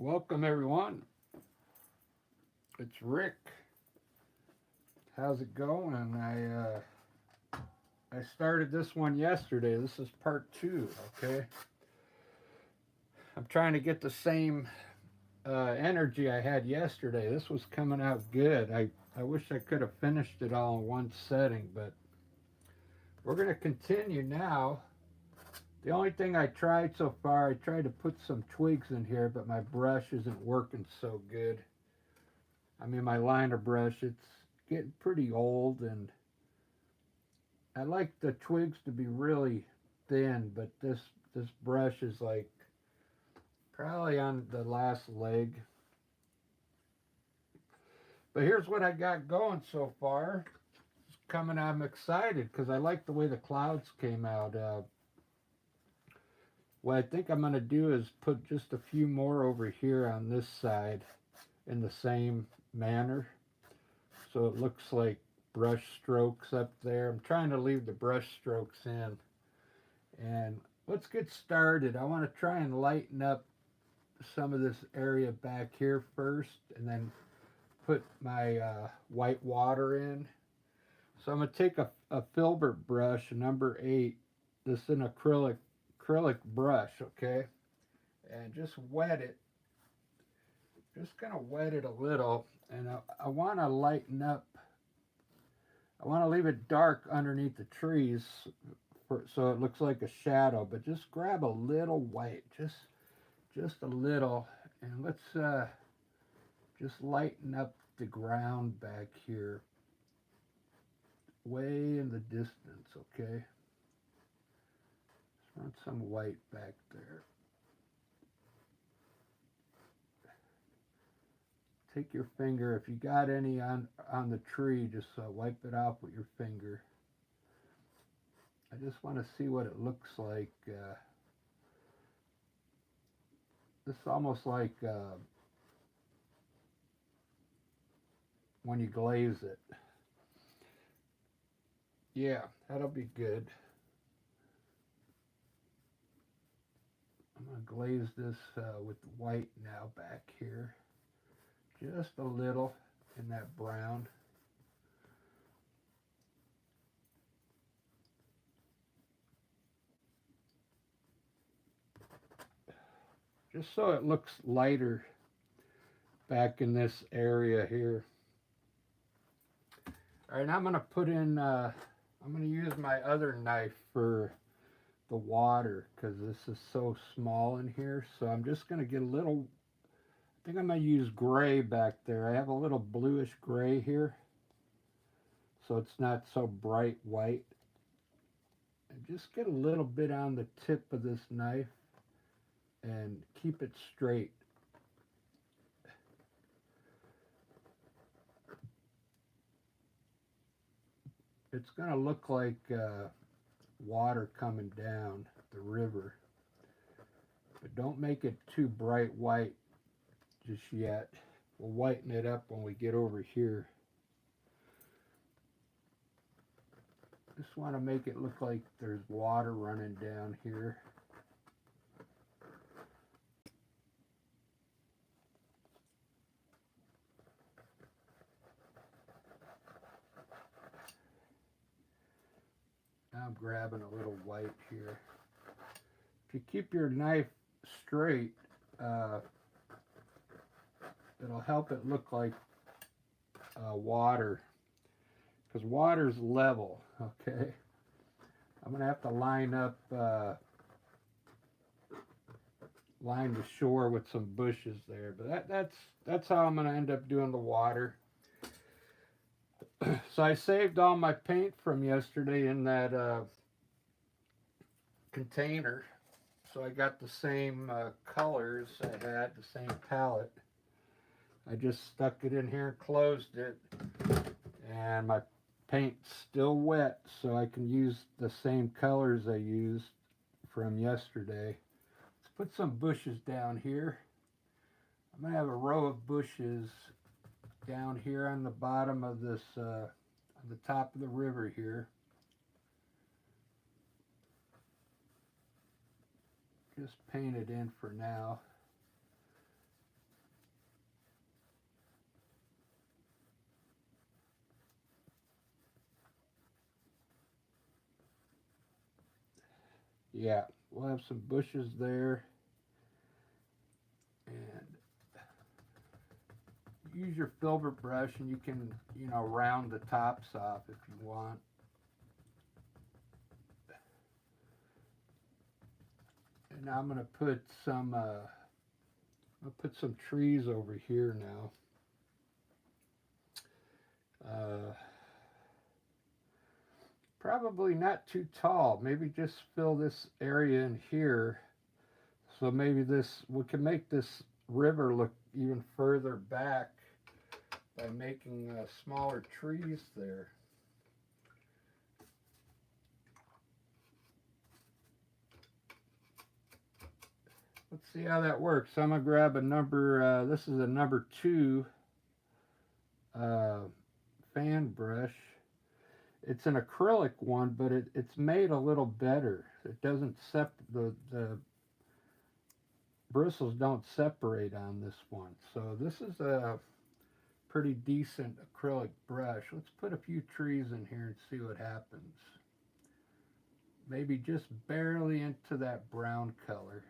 Welcome everyone. It's Rick. How's it going? I started this one yesterday. This is part two. Okay. I'm trying to get the same energy I had yesterday. This was coming out good. I wish I could have finished it all in one setting, but we're gonna continue now. The only thing I tried so far, I tried to put some twigs in here, but my brush isn't working so good. I mean, my liner brush, it's getting pretty old, and I like the twigs to be really thin, but this brush is like probably on the last leg. But here's what I got going so far. It's coming, I'm excited because I like the way the clouds came out. What I think I'm going to do is put just a few more over here on this side in the same manner, so it looks like brush strokes up there. I'm trying to leave the brush strokes in. And let's get started. I want to try and lighten up some of this area back here first, and then put my white water in. So I'm going to take a filbert brush, number 8. This is an acrylic brush, okay? And just wet it. Just going to wet it a little. And I want to lighten up. I want to leave it dark underneath the trees so it looks like a shadow. But just grab a little white. Just a little. And let's just lighten up the ground back here. Way in the distance, okay? Just run some white back there. Take your finger, if you got any on the tree, just wipe it off with your finger. I just want to see what it looks like. This is almost like when you glaze it. Yeah, that'll be good. I'm going to glaze this with white now back here. Just a little in that brown. Just so it looks lighter back in this area here. All right, now I'm going to put in, I'm going to use my other knife for the water because this is so small in here. So I'm just going to get a little, I think I'm going to use gray back there. I have a little bluish gray here, so it's not so bright white. And just get a little bit on the tip of this knife and keep it straight. It's going to look like water coming down the river, but don't make it too bright white just yet. We'll whiten it up when we get over here. Just want to make it look like there's water running down here. Now I'm grabbing a little white here. If you keep your knife straight, it'll help it look like water, because water's level, okay? I'm going to have to line up, line the shore with some bushes there, but that's how I'm going to end up doing the water. So I saved all my paint from yesterday in that container. So I got the same colors I had, the same palette. I just stuck it in here and closed it. And my paint's still wet, so I can use the same colors I used from yesterday. Let's put some bushes down here. I'm going to have a row of bushes down here on the bottom of this, on the top of the river here. Just paint it in for now. Yeah, we'll have some bushes there. And use your filbert brush and you can, you know, round the tops off if you want. And now I'm going to put some trees over here now. Probably not too tall. Maybe just fill this area in here. So maybe we can make this river look even further back by making smaller trees there. Let's see how that works. I'm going to grab a number, this is a number 2 fan brush. It's an acrylic one, but it's made a little better. It doesn't the bristles don't separate on this one. So this is a pretty decent acrylic brush. Let's put a few trees in here and see what happens. Maybe just barely into that brown color.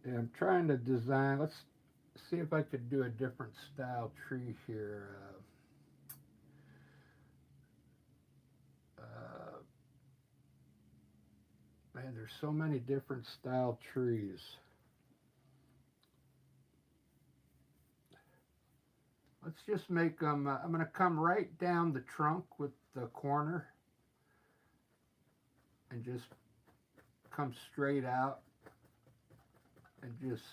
And I'm trying to design, let's see if I could do a different style tree here. Man, there's so many different style trees. Let's just make them, I'm going to come right down the trunk with the corner and just come straight out and just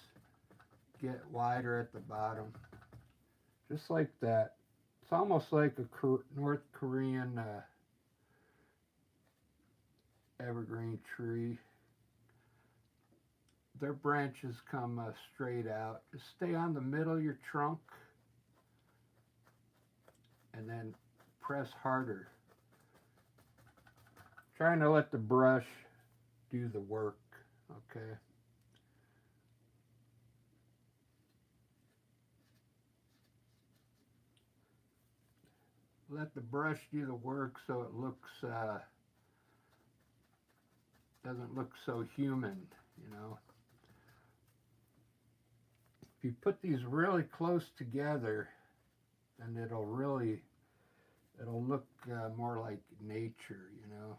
get wider at the bottom. Just like that. It's almost like a North Korean evergreen tree. Their branches come straight out. Just stay on the middle of your trunk and then press harder. Trying to let the brush do the work, okay? Let the brush do the work so it looks doesn't look so human, you know. If you put these really close together, then it'll look more like nature, you know.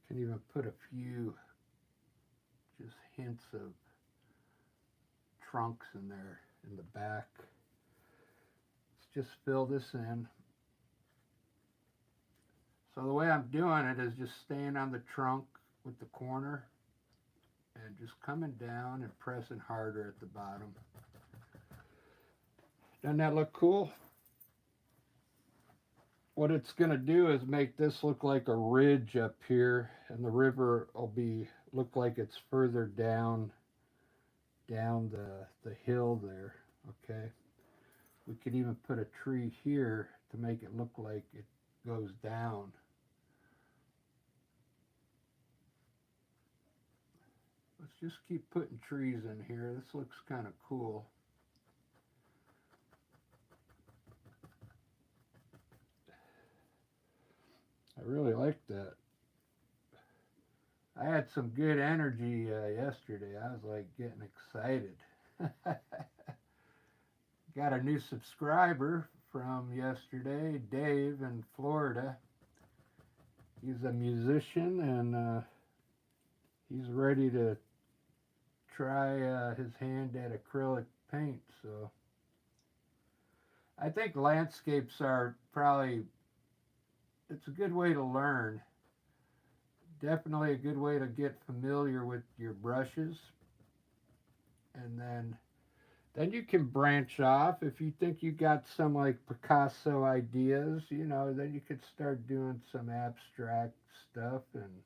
Can even put a few just hints of trunks in there in the back. Let's just fill this in. So the way I'm doing it is just staying on the trunk with the corner and just coming down and pressing harder at the bottom. Doesn't that look cool? What it's going to do is make this look like a ridge up here, and the river will look like it's further down the hill there. Okay, we could even put a tree here to make it look like it goes down. Let's just keep putting trees in here. This looks kind of cool. I really like that. I had some good energy yesterday. I was like getting excited. Got a new subscriber from yesterday, Dave in Florida. He's a musician and he's ready to try his hand at acrylic paint. So I think landscapes are probably, it's a good way to learn. Definitely a good way to get familiar with your brushes. And then you can branch off. If you think you got some like Picasso ideas, you know, then you could start doing some abstract stuff. And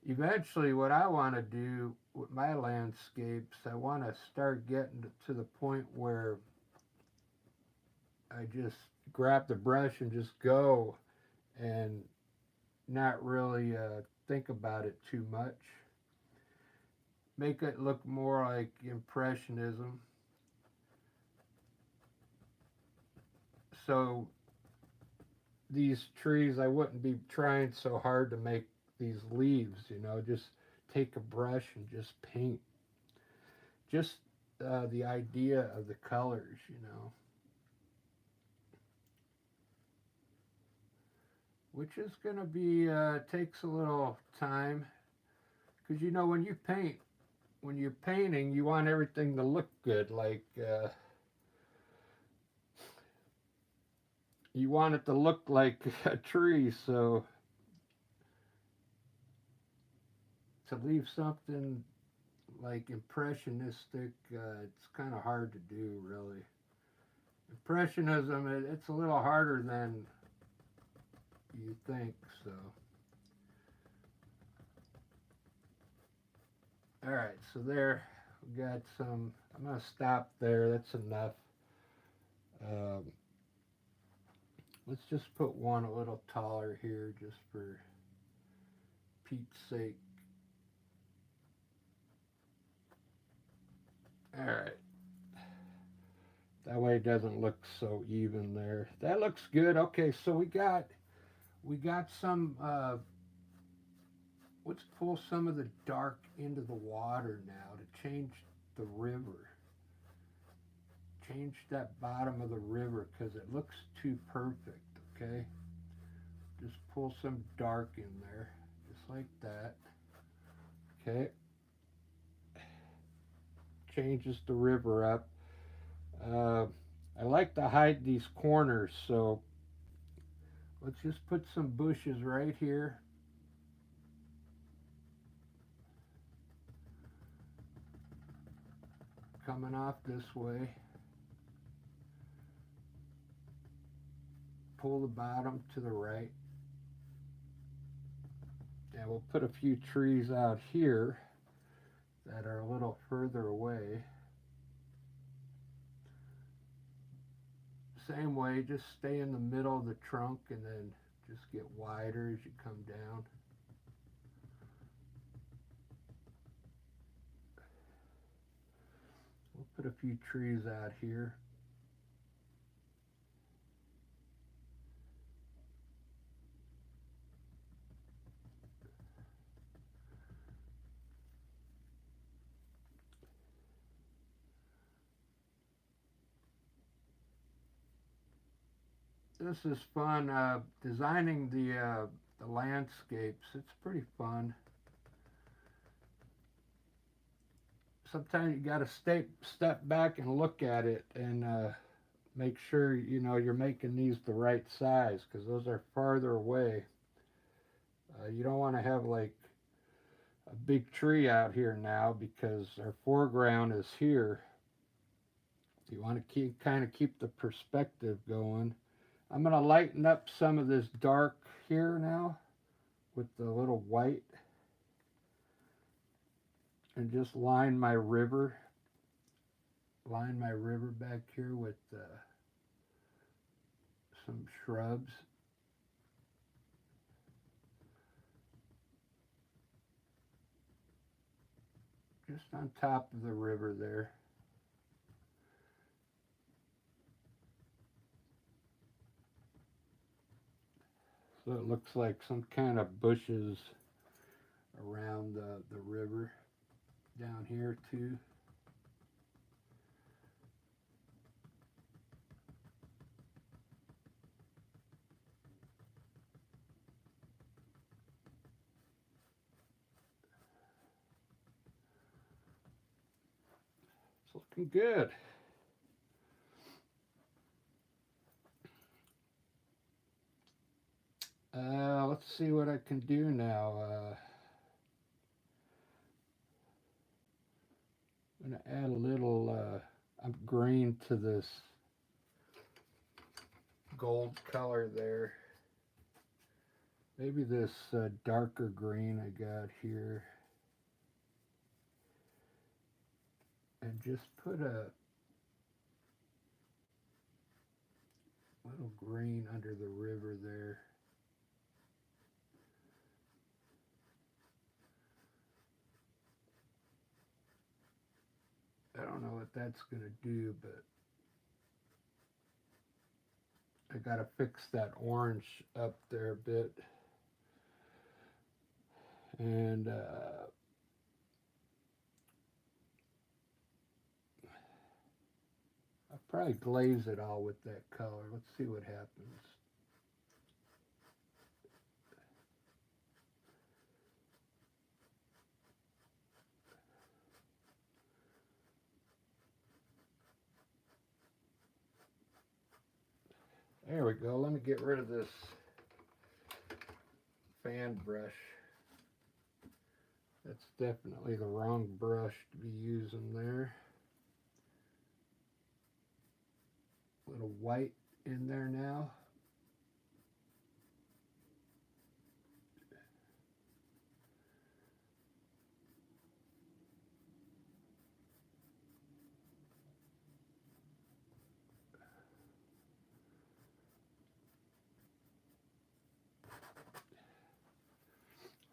eventually what I want to do with my landscapes, I want to start getting to the point where I just grab the brush and just go and not really think about it too much. Make it look more like impressionism. so these trees, I wouldn't be trying so hard to make these leaves, you know, just take a brush and just paint. Just the idea of the colors, you know, which is going to be, takes a little time. Because, you know, when you paint, when you're painting, you want everything to look good. Like, you want it to look like a tree, so to leave something like impressionistic, it's kind of hard to do, really. Impressionism, it's a little harder than you think, so. All right, so there we got some. I'm going to stop there. That's enough. Um, let's just put one a little taller here just for Pete's sake. All right. That way it doesn't look so even there. That looks good. Okay, so we got some. Let's pull some of the dark into the water now to change the river. Change that bottom of the river because it looks too perfect. Okay, just pull some dark in there, just like that. Okay, changes the river up. Uh, I like to hide these corners, so let's just put some bushes right here. Coming off this way. Pull the bottom to the right. And we'll put a few trees out here that are a little further away. Same way, just stay in the middle of the trunk and then just get wider as you come down. We'll put a few trees out here. This is fun. Designing the landscapes. It's pretty fun. Sometimes you got to step back and look at it and make sure you know you're making these the right size because those are farther away. You don't want to have like a big tree out here now because our foreground is here. You want to kind of keep the perspective going. I'm going to lighten up some of this dark here now with the little white and just line my river back here with some shrubs. Just on top of the river there. So it looks like some kind of bushes around the river down here too. It's looking good. Let's see what I can do now. I'm going to add a little green to this gold color there. Maybe this darker green I got here. And just put a little green under the river there. I don't know what that's going to do, but I gotta fix that orange up there a bit. And I'll probably glaze it all with that color. Let's see what happens. There we go. Let me get rid of this fan brush. That's definitely the wrong brush to be using there. A little white in there now.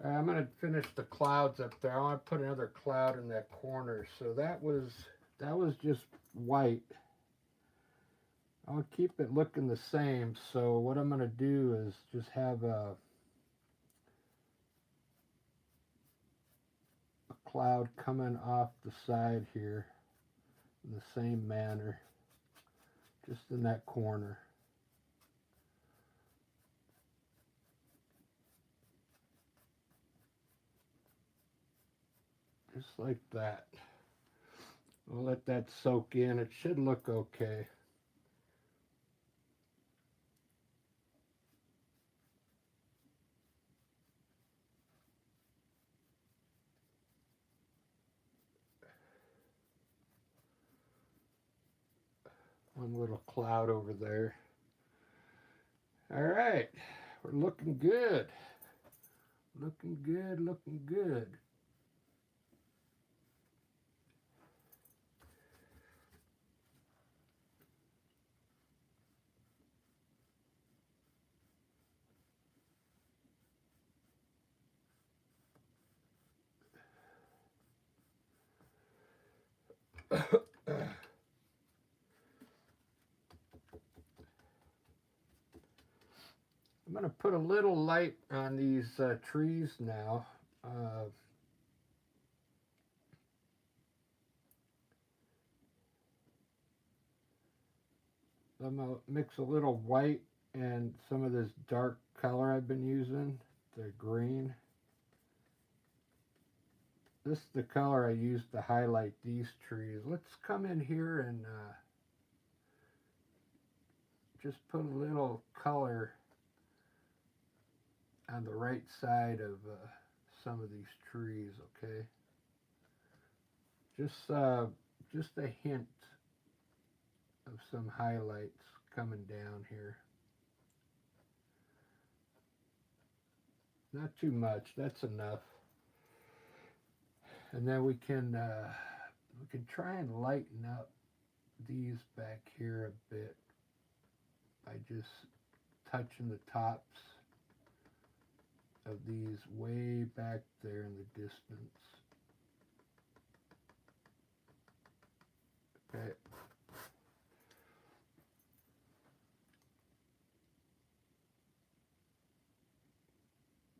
I'm going to finish the clouds up there. I want to put another cloud in that corner. So that was just white. I'll keep it looking the same. So what I'm going to do is just have a cloud coming off the side here in the same manner, just in that corner. Just like that. We'll let that soak in. It should look okay. One little cloud over there. All right, we're looking good. Looking good, looking good. I'm going to put a little light on these trees now. I'm going to mix a little white and some of this dark color I've been using, the green. This is the color I used to highlight these trees. Let's come in here and just put a little color on the right side of some of these trees, okay? Just a hint of some highlights coming down here. Not too much, that's enough. And then we can try and lighten up these back here a bit by just touching the tops of these way back there in the distance. Okay.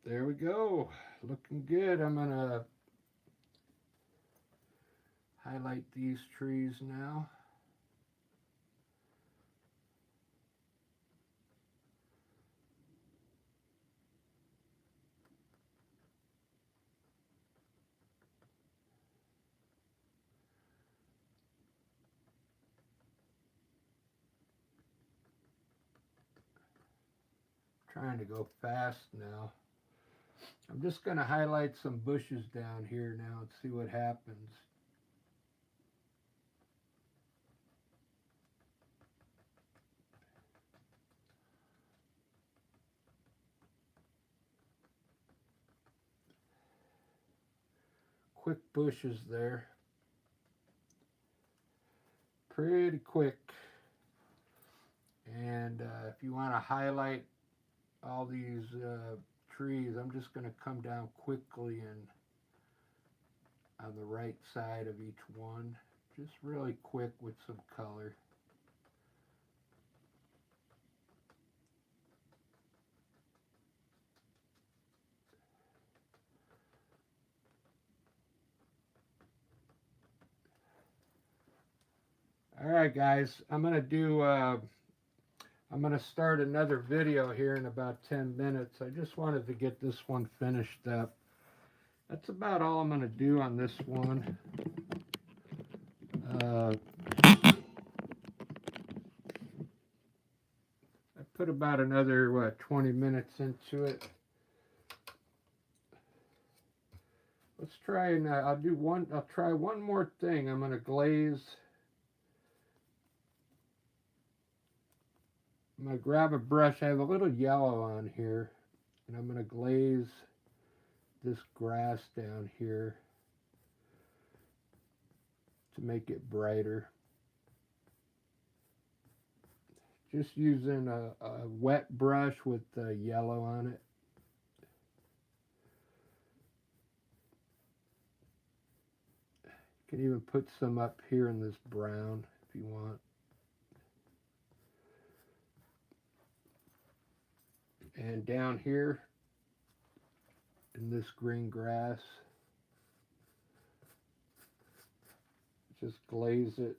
There we go. Looking good. I'm going to highlight these trees now. Trying to go fast now. I'm just going to highlight some bushes down here now and see what happens. Quick bushes there. Pretty quick. And if you want to highlight all these trees, I'm just going to come down quickly and on the right side of each one, just really quick with some color. Alright guys, I'm gonna start another video here in about 10 minutes. I just wanted to get this one finished up. That's about all I'm gonna do on this one. I put about another 20 minutes into it. Let's try and I'll try one more thing. I'm gonna glaze. I'm going to grab a brush. I have a little yellow on here, and I'm going to glaze this grass down here to make it brighter. Just using a wet brush with yellow on it. You can even put some up here in this brown if you want. And down here in this green grass, just glaze it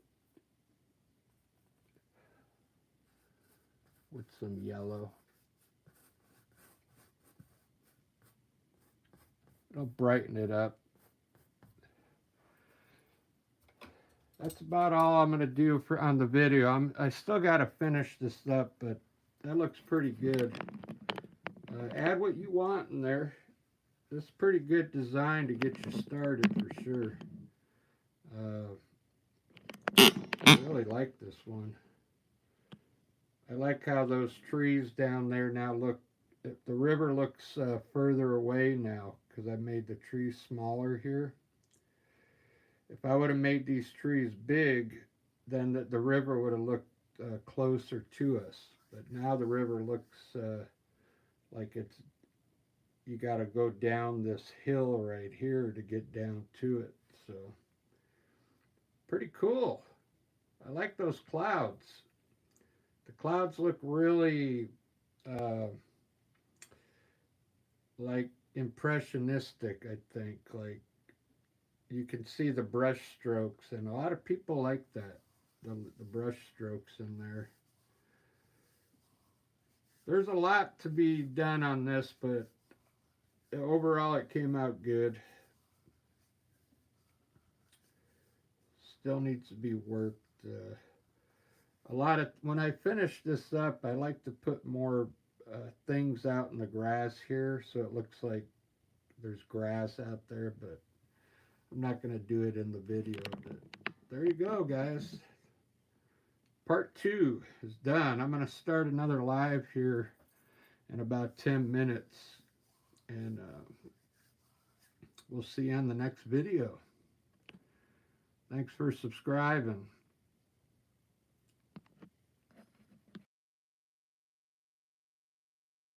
with some yellow. It'll brighten it up. That's about all I'm going to do on the video. I still got to finish this up, but that looks pretty good. Add what you want in there. This is pretty good design to get you started for sure. I really like this one. I like how those trees down there now look. The river looks further away now because I made the trees smaller here. If I would have made these trees big, then the river would have looked closer to us. But now the river looks like you got to go down this hill right here to get down to it. So pretty cool. I like those clouds. The clouds look really like impressionistic, I think. Like you can see the brush strokes, and a lot of people like that, the brush strokes in there. There's a lot to be done on this, but overall it came out good. Still needs to be worked. When I finish this up, I like to put more things out in the grass here so it looks like there's grass out there, but I'm not going to do it in the video. But there you go, guys. Part 2 is done. I'm going to start another live here in about 10 minutes. And we'll see you on the next video. Thanks for subscribing.